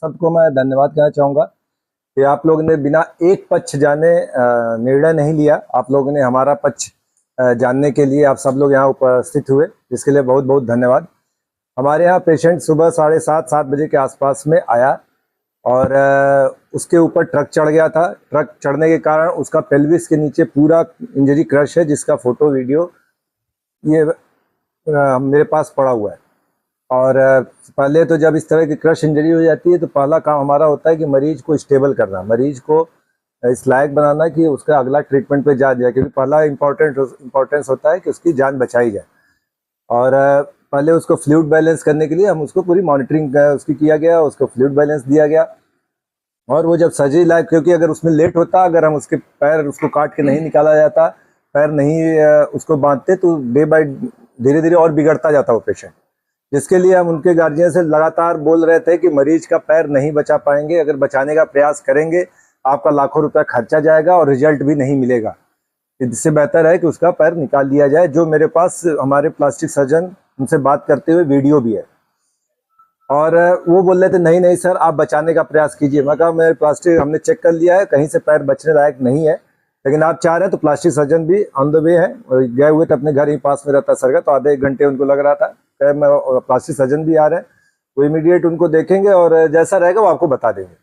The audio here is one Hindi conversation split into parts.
सबको मैं धन्यवाद कहना चाहूँगा कि आप लोगों ने बिना एक पक्ष जाने निर्णय नहीं लिया। आप लोगों ने हमारा पक्ष जानने के लिए आप सब लोग यहाँ उपस्थित हुए, इसके लिए बहुत बहुत धन्यवाद। हमारे यहाँ पेशेंट सुबह 7:30-7 बजे के आसपास में आया और उसके ऊपर ट्रक चढ़ गया था। ट्रक चढ़ने के कारण उसका पेल्विस के नीचे पूरा इंजरी क्रश है, जिसका फोटो वीडियो ये मेरे पास पड़ा हुआ है। और पहले तो जब इस तरह की क्रश इंजरी हो जाती है तो पहला काम हमारा होता है कि मरीज को स्टेबल करना, मरीज को इस लायक बनाना कि उसका अगला ट्रीटमेंट पे जा जाए, क्योंकि पहला इम्पोर्टेंस होता है कि उसकी जान बचाई जाए। और पहले उसको फ्लूइड बैलेंस करने के लिए हम उसको पूरी मॉनिटरिंग उसकी किया गया, उसको फ्लूइड बैलेंस दिया गया। और वो जब सर्जरी लायक, क्योंकि अगर उसमें लेट होता, अगर हम उसके पैर उसको काट के नहीं निकाला जाता, पैर नहीं उसको बांधते, तो डे बाय धीरे धीरे और बिगड़ता जाता वो पेशेंट। जिसके लिए हम उनके गार्जियन से लगातार बोल रहे थे कि मरीज का पैर नहीं बचा पाएंगे, अगर बचाने का प्रयास करेंगे आपका लाखों रुपया खर्चा जाएगा और रिजल्ट भी नहीं मिलेगा। इससे बेहतर है कि उसका पैर निकाल दिया जाए। जो मेरे पास हमारे प्लास्टिक सर्जन उनसे बात करते हुए वीडियो भी है, और वो बोल रहे थे नहीं नहीं सर आप बचाने का प्रयास कीजिए। मैं कहा मेरे प्लास्टिक हमने चेक कर लिया है, कहीं से पैर बचने लायक नहीं है, लेकिन आप चाह रहे हैं तो प्लास्टिक सर्जन भी ऑन द वे है। और गए हुए थे अपने घर ही पास में रहता सर का, तो आधे 1 घंटे उनको लग रहा था। प्लास्टिक सर्जन भी आ रहे हैं, वो इमीडिएट उनको देखेंगे और जैसा रहेगा वो आपको बता देंगे।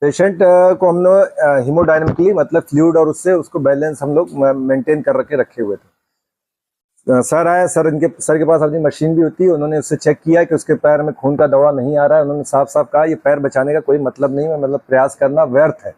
पेशेंट को हम लोग हीमोडायनेमिकली मतलब फ्लूइड और उससे उसको बैलेंस हम लोग मेंटेन कर रखे हुए थे। सर आए, सर के पास अपनी मशीन भी होती है, उन्होंने उससे चेक किया कि उसके पैर में खून का दौरा नहीं आ रहा है। उन्होंने साफ साफ कहा ये पैर बचाने का कोई मतलब नहीं है, मतलब प्रयास करना व्यर्थ है,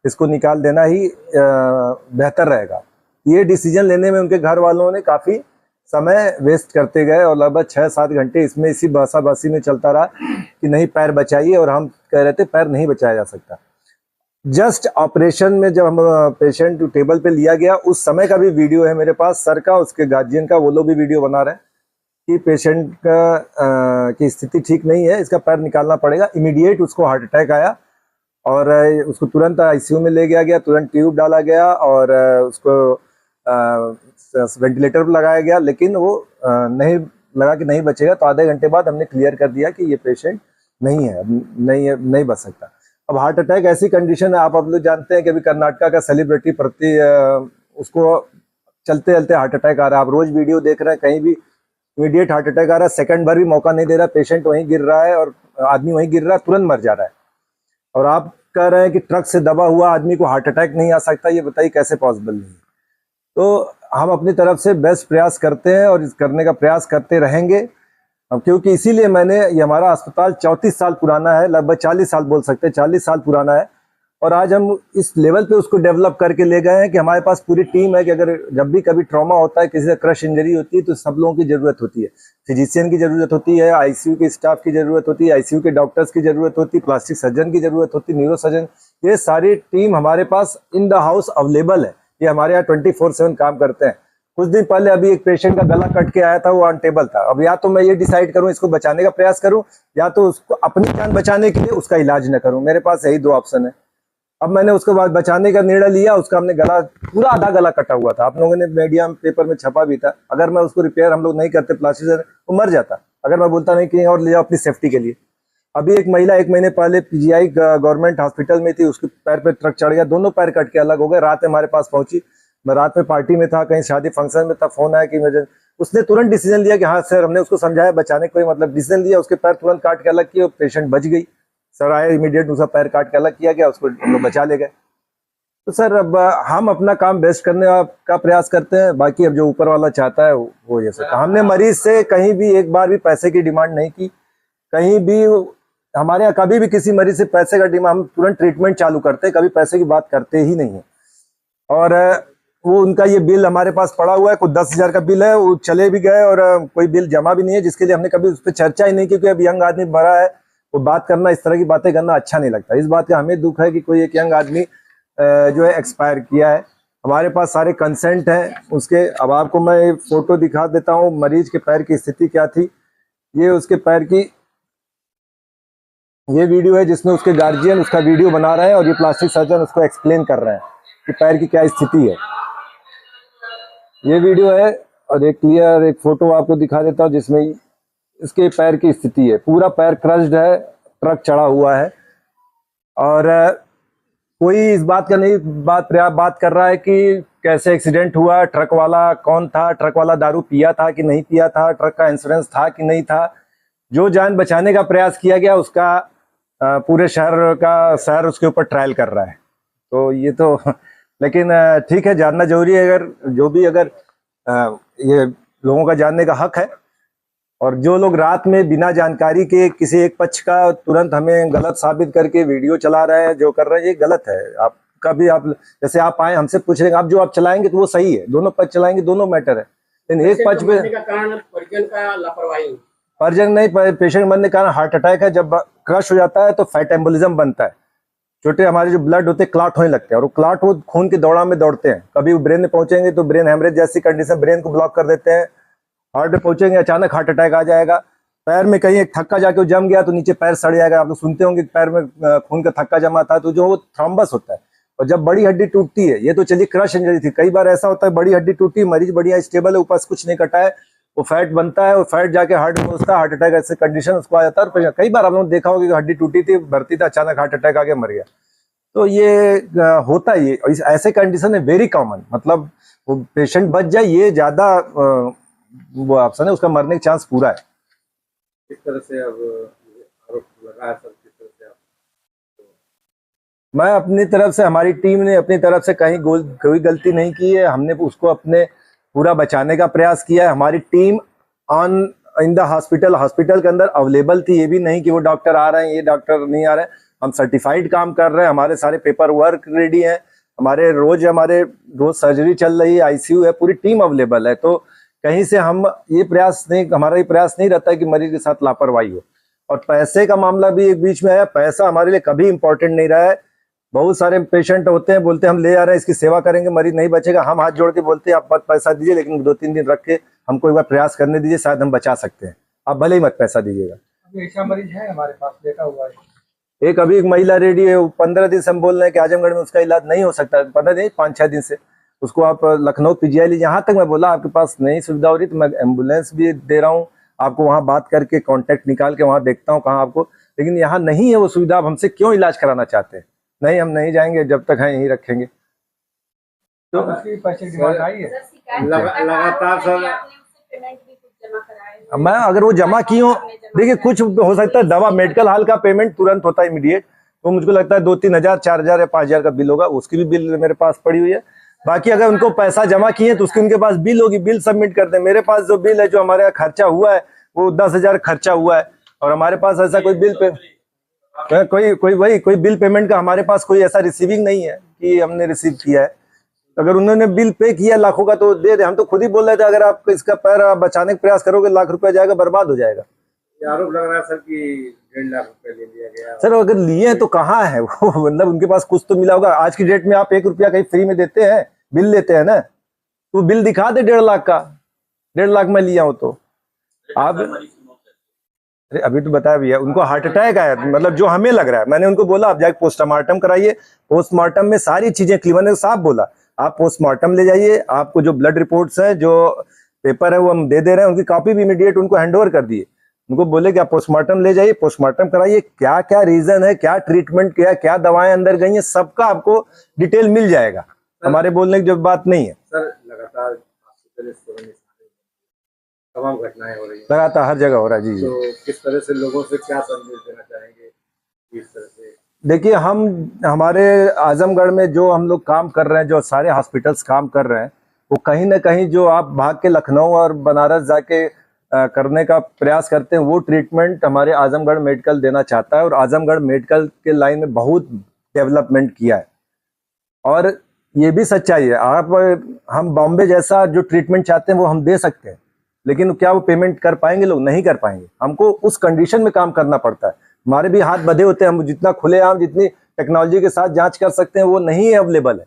इसको निकाल देना ही बेहतर रहेगा। ये डिसीजन लेने में उनके घर वालों ने काफ़ी समय वेस्ट करते गए और लगभग 6-7 घंटे इसमें इसी बसाबसी में चलता रहा कि नहीं पैर बचाइए, और हम कह रहे थे पैर नहीं बचाया जा सकता। जस्ट ऑपरेशन में जब हम पेशेंट टेबल पे लिया गया उस समय का भी वीडियो है मेरे पास, सर का, उसके गार्जियन का, वो लोग भी वीडियो बना रहे हैं कि पेशेंट का की स्थिति ठीक नहीं है, इसका पैर निकालना पड़ेगा। इमीडिएट उसको हार्ट अटैक आया और उसको तुरंत आईसीयू में ले गया, तुरंत ट्यूब डाला गया और उसको वेंटिलेटर पर लगाया गया, लेकिन वो नहीं लगा कि नहीं बचेगा। तो आधे घंटे बाद हमने क्लियर कर दिया कि ये पेशेंट नहीं बच सकता। अब हार्ट अटैक ऐसी कंडीशन है, आप अब लोग जानते हैं कि अभी कर्नाटका का सेलिब्रिटी उसको चलते चलते हार्ट अटैक आ रहा है। आप रोज वीडियो देख रहे हैं, कहीं भी इमीडिएट हार्ट अटैक आ रहा है, सेकंड भर भी मौका नहीं दे रहा, पेशेंट वहीं गिर रहा है और आदमी वहीं गिर रहा है, तुरंत मर जा रहा है। और आप कह रहे हैं कि ट्रक से दबा हुआ आदमी को हार्ट अटैक नहीं आ सकता, ये बताइए कैसे पॉसिबल नहीं। तो हम अपनी तरफ से बेस्ट प्रयास करते हैं और इस करने का प्रयास करते रहेंगे, क्योंकि इसीलिए ये हमारा अस्पताल 34 साल पुराना है, लगभग 40 साल बोल सकते हैं, 40 साल पुराना है। और आज हम इस लेवल पे उसको डेवलप करके ले गए हैं कि हमारे पास पूरी टीम है कि अगर जब भी कभी ट्रॉमा होता है, किसी से क्रश इंजरी होती है, तो सब लोगों की ज़रूरत होती है। फिजिशियन की ज़रूरत होती है, आईसीयू के स्टाफ की ज़रूरत होती है, आईसीयू के डॉक्टर्स की ज़रूरत होती है, प्लास्टिक सर्जन की ज़रूरत होती है, न्यूरो सर्जन, ये सारी टीम हमारे पास इन द हाउस अवेलेबल है। ये हमारे यहाँ 24/7 काम करते हैं। कुछ दिन पहले अभी एक पेशेंट का गला कट के आया था, वो ऑन टेबल था। अब या तो मैं ये डिसाइड करूं इसको बचाने का प्रयास करूं, या तो उसको अपनी जान बचाने के लिए उसका इलाज न करूं। मेरे पास यही 2 ऑप्शन है। अब मैंने उसको बाद बचाने का निर्णय लिया। उसका हमने गला पूरा आधा गला कटा हुआ था, आप लोगों ने मीडिया पेपर में छपा भी था। अगर मैं उसको रिपेयर हम लोग नहीं करते प्लास्टिक से, वो मर जाता, अगर मैं बोलता नहीं कहीं और ले जाओ अपनी सेफ्टी के लिए। अभी एक महिला 1 महीने पहले पीजीआई गवर्नमेंट हॉस्पिटल में थी, उसके पैर पे ट्रक चढ़ गया, दोनों पैर कट के अलग हो गए। रात में हमारे पास पहुंची, मैं रात में पार्टी में था, कहीं शादी फंक्शन में था, फोन आया कि उसने तुरंत डिसीजन लिया कि हाँ सर, हमने उसको समझाया बचाने कोई मतलब डिसीजन लिया, उसके पैर तुरंत काट के अलग किया, पेशेंट बच गई। सर आए, इमीडिएट उसका पैर काट के अलग किया गया, उसको हम लोग बचा ले गए। तो सर अब हम अपना काम बेस्ट करने का प्रयास करते हैं, बाकी अब जो ऊपर वाला चाहता है वो ये सकता। हमने मरीज से कहीं भी एक बार भी पैसे की डिमांड नहीं की, कहीं भी हमारे यहाँ कभी भी किसी मरीज से पैसे का डिमांड, हम तुरंत ट्रीटमेंट चालू करते हैं, कभी पैसे की बात करते ही नहीं है। और वो उनका ये बिल हमारे पास पड़ा हुआ है, कुछ 10,000 का बिल है, वो चले भी गए और कोई बिल जमा भी नहीं है, जिसके लिए हमने कभी उस पर चर्चा ही नहीं की, क्योंकि अब यंग आदमी बड़ा है, वो बात करना, इस तरह की बातें करना अच्छा नहीं लगता। इस बात का हमें दुख है कि कोई एक यंग आदमी जो है एक्सपायर किया है। हमारे पास सारे कंसेंट हैं उसके। अब आपको मैं फोटो दिखा देता हूँ, मरीज के पैर की स्थिति क्या थी। ये उसके पैर की ये वीडियो है, जिसमें उसके गार्जियन उसका वीडियो बना रहे हैं और ये प्लास्टिक सर्जन उसको एक्सप्लेन कर रहे हैं कि पैर की क्या स्थिति है। ये वीडियो है और एक क्लियर एक फोटो आपको दिखा देता हूँ, जिसमें इसके पैर की स्थिति है। पूरा पैर क्रश्ड है, ट्रक चढ़ा हुआ है। और कोई इस बात का नहीं बात कर रहा है कि कैसे एक्सीडेंट हुआ, ट्रक वाला कौन था, ट्रक वाला दारू पिया था कि नहीं पिया था, ट्रक का इंश्योरेंस था कि नहीं था। जो जान बचाने का प्रयास किया गया उसका पूरे शहर उसके ऊपर ट्रायल कर रहा है। तो ये तो लेकिन ठीक है, जानना जरूरी है। अगर जो भी अगर ये लोगों का जानने का हक है, और जो लोग रात में बिना जानकारी के किसी एक पक्ष का तुरंत हमें गलत साबित करके वीडियो चला रहे हैं, जो कर रहे हैं, ये गलत है। आप कभी आप जैसे आप आए हमसे पूछ रहे हैं, आप जो आप चलाएंगे तो वो सही है, दोनों पक्ष चलाएंगे, दोनों मैटर है। लेकिन एक पक्ष पे परिजन का लापरवाही, परिजन नहीं, पेशेंट मरने का कारण हार्ट अटैक है। जब क्रश हो जाता है तो फैट एम्बोलिज्म बनता है, छोटे हमारे जो ब्लड होते हैं क्लॉट होने लगते हैं, और वो क्लॉट वो खून के दौड़ा में दौड़ते हैं। कभी वो ब्रेन में पहुंचेंगे तो ब्रेन हेमरेज जैसी कंडीशन, ब्रेन को ब्लॉक कर देते हैं। हार्ट में पहुंचेंगे अचानक हार्ट अटैक आ जाएगा। पैर में कहीं एक थक्का जाके वो जम गया तो नीचे पैर सड़ जाएगा। आप लोग सुनते होंगे पैर में खून का थक्का जमा था तो जो वो थ्रोम्बस होता है। और जब बड़ी हड्डी टूटती है, ये तो चलिए क्रश इंजरी थी, कई बार ऐसा होता है बड़ी हड्डी टूटी, मरीज बढ़िया स्टेबल है, ऊपर से कुछ नहीं कटा है, वो फैट बनता है, वो फैट जाके हार्ट में घुसता है, हार्ट अटैक ऐसे कंडीशन उसको आ जाता है। और कई बार आप लोगों ने देखा होगा कि हड्डी टूटी थी, भर्ती था, अचानक हार्ट अटैक आ गया, मर गया। तो ये होता है, ये ऐसे कंडीशन है वेरी कॉमन। मतलब वो पेशेंट बच जाए ये ज्यादा वो ऑप्शन है, उसका मरने का चांस पूरा है। किस तरह से अब आरोप लगा है सर, किस तरह से आप? मैं अपनी तरफ से, हमारी टीम ने अपनी तरफ से कहीं कोई गलती नहीं की है। हमने उसको अपने पूरा बचाने का प्रयास किया है। हमारी team on in the hospital के अंदर अवेलेबल थी। ये भी नहीं कि वो डॉक्टर आ रहे हैं, ये डॉक्टर नहीं आ रहे हैं। हम सर्टिफाइड काम कर रहे हैं, हमारे सारे पेपर वर्क रेडी है, हमारे रोज सर्जरी चल रही है, आईसीयू है, पूरी टीम अवेलेबल है। तो कहीं से हमारा ये प्रयास नहीं रहता है कि मरीज के साथ लापरवाही हो। और पैसे का मामला भी एक बीच में आया, पैसा हमारे लिए कभी इंपॉर्टेंट नहीं रहा है। बहुत सारे पेशेंट होते हैं, बोलते हैं हम ले आ रहे हैं, इसकी सेवा करेंगे, मरीज नहीं बचेगा। हम हाथ जोड़ के बोलते हैं आप मत पैसा दीजिए, लेकिन 2-3 दिन रख के हमको एक बार प्रयास करने दीजिए, शायद हम बचा सकते हैं। आप भले ही मत पैसा दीजिएगा। ऐसा मरीज है हमारे पास देखा हुआ है, एक अभी एक महिला रेडी है, 15 दिन से हम बोल रहे हैं कि आजमगढ़ में उसका इलाज नहीं हो सकता, 15 दिन 5-6 दिन से उसको आप लखनऊ पीजीआई लीजिए। यहाँ तक मैं बोला आपके पास नहीं सुविधा हो रही तो मैं एम्बुलेंस भी दे रहा हूँ आपको, वहाँ बात करके कॉन्टेक्ट निकाल के वहाँ देखता हूँ कहाँ आपको, लेकिन यहाँ नहीं है वो सुविधा। आप हमसे क्यों इलाज कराना चाहते हैं? नहीं, हम नहीं जाएंगे, जब तक है यहीं रखेंगे। तो उसकी पैसे की डिमांड आई है लगातार सर। मैं अगर वो जमा की हो, देखिए कुछ हो सकता है, दवा मेडिकल हॉल का पेमेंट तुरंत होता है इमीडिएट, तो मुझको लगता है 2-3 हजार, 4 हजार या 5 हजार का बिल होगा, उसकी भी बिल मेरे पास पड़ी हुई है। बाकी अगर उनको पैसा जमा किए तो उसकी उनके पास बिल होगी, बिल सबमिट कर दें। मेरे पास जो बिल है, जो हमारे यहाँ खर्चा हुआ है वो 10 हजार खर्चा हुआ है, और हमारे पास ऐसा कोई बिल पे कोई बिल पेमेंट का हमारे पास कोई ऐसा रिसीविंग नहीं है कि हमने रिसीव किया है। अगर उन्होंने बिल पे किया लाखों का तो दे दे। हम तो खुद ही बोल रहे थे अगर आप इसका पैर बचाने का प्रयास करोगे, लाख रुपया जाएगा, बर्बाद हो जाएगा। आरोप लग रहा है सर कि 1.5 लाख रुपए ले लिया गया। सर अगर लिए हैं तो कहाँ है वो, मतलब उनके पास कुछ तो मिला होगा। आज की डेट में आप 1 रुपया कहीं फ्री में देते हैं? बिल लेते हैं ना, तो बिल दिखा दे 1.5 लाख का, 1.5 लाख में लिया हो तो आप। अरे अभी तो बताया भैया, उनको हार्ट अटैक आया, मतलब जो हमें लग रहा है। मैंने उनको बोला आप जाके पोस्टमार्टम कराइए, पोस्टमार्टम में सारी चीजें क्लीवर ने साफ बोला, आप पोस्टमार्टम ले जाइए, आपको जो ब्लड रिपोर्ट्स है, जो पेपर है वो हम दे रहे हैं, उनकी कॉपी भी इमीडिएट उनको हैंडओवर कर दिए। उनको बोले कि आप पोस्टमार्टम ले जाइए, पोस्टमार्टम कराइए, क्या क्या रीजन है, क्या ट्रीटमेंट किया, क्या दवाएं अंदर गई हैं, सबका आपको डिटेल मिल जाएगा। हमारे बोलने की जो बात नहीं है सर। लगातार तमाम घटनाएं हो रही हैं, लगातार हर जगह हो रहा है। जी तो किस तरह से लोगों से क्या संदेश देना चाहेंगे इस तरह से? देखिए, हमारे आजमगढ़ में जो हम लोग काम कर रहे हैं, जो सारे हॉस्पिटल्स काम कर रहे हैं, वो कहीं ना कहीं जो आप भाग के लखनऊ और बनारस जाके करने का प्रयास करते हैं, वो ट्रीटमेंट हमारे आजमगढ़ मेडिकल देना चाहता है। और आजमगढ़ मेडिकल के लाइन में बहुत डेवलपमेंट किया है, और ये भी सच्चाई है। हम बॉम्बे जैसा जो ट्रीटमेंट चाहते हैं वो हम दे सकते हैं, लेकिन क्या वो पेमेंट कर पाएंगे? लोग नहीं कर पाएंगे। हमको उस कंडीशन में काम करना पड़ता है, हमारे भी हाथ बंधे होते हैं। हम जितना खुलेआम, जितनी टेक्नोलॉजी के साथ जांच कर सकते हैं वो नहीं अवेलेबल है।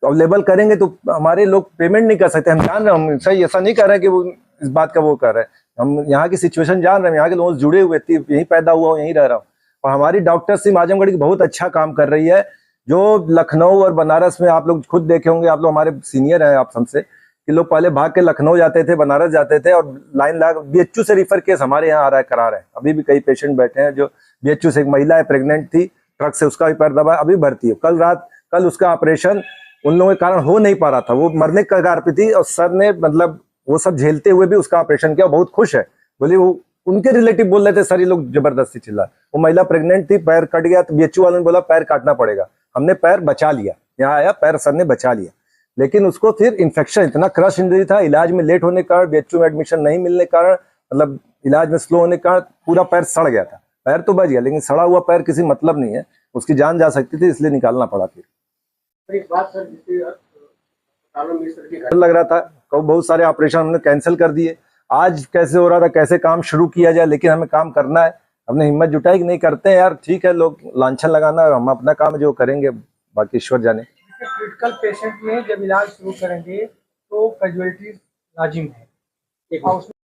अवेलेबल करेंगे तो हमारे लोग पेमेंट नहीं कर सकते। हम जान रहे हैं, हम सही ऐसा नहीं कर रहे कि वो इस बात का वो कर रहे हैं, हम यहाँ की सिचुएशन जान रहे हैं, यहाँ के लोगों से जुड़े हुए थे, यहीं पैदा हुआ हूँ, यहीं रह रहा हूँ। और हमारी डॉक्टर टीम आजमगढ़ की बहुत अच्छा काम कर रही है। जो लखनऊ और बनारस में आप लोग खुद देखे होंगे, आप लोग हमारे सीनियर हैं आप हमसे, कि लोग पहले भाग के लखनऊ जाते थे, बनारस जाते थे, और लाइन लगा बीएचयू से रिफर केस हमारे यहाँ आ रहा है, करा रहे हैं। अभी भी कई पेशेंट बैठे हैं जो बीएचयू से, एक महिला है प्रेग्नेंट थी, ट्रक से उसका भी पैर दबा, अभी भर्ती है। कल उसका ऑपरेशन उन लोगों के कारण हो नहीं पा रहा था, वो मरने के कगार पे थी और सर ने मतलब वो सब झेलते हुए भी उसका ऑपरेशन किया, बहुत खुश है। बोले वो उनके रिलेटिव बोल रहे थे सर ये लोग जबरदस्ती चिल्ला, वो महिला प्रेग्नेंट थी, पैर कट गया तो बीएचयू वालों ने बोला पैर काटना पड़ेगा, हमने पैर बचा लिया, यहाँ आया पैर सर ने बचा लिया। लेकिन उसको फिर इन्फेक्शन, इतना क्रश इंजरी था, इलाज में लेट होने के कारण, बीएचयू में एडमिशन नहीं मिलने के कारण, मतलब इलाज में स्लो होने के कारण पूरा पैर सड़ गया था। पैर तो बच गया लेकिन सड़ा हुआ पैर किसी मतलब नहीं है, उसकी जान जा सकती थी, इसलिए निकालना पड़ा। फिर एक बात सर, जिससे अस्पतालों में इस तरह की डर लग रहा था, बहुत सारे ऑपरेशन हमने कैंसिल कर दिए। आज कैसे हो रहा था, कैसे काम शुरू किया जाए, लेकिन हमें काम करना है। हमने हिम्मत जुटाई कि नहीं करते हैं यार, ठीक है, लोग लांछन लगाना, हम अपना काम जो करेंगे, बाकी ईश्वर जाने। क्रिटिकल पेशेंट में जब इलाज शुरू करेंगे तो कैजुअलिटीज लाजिम है।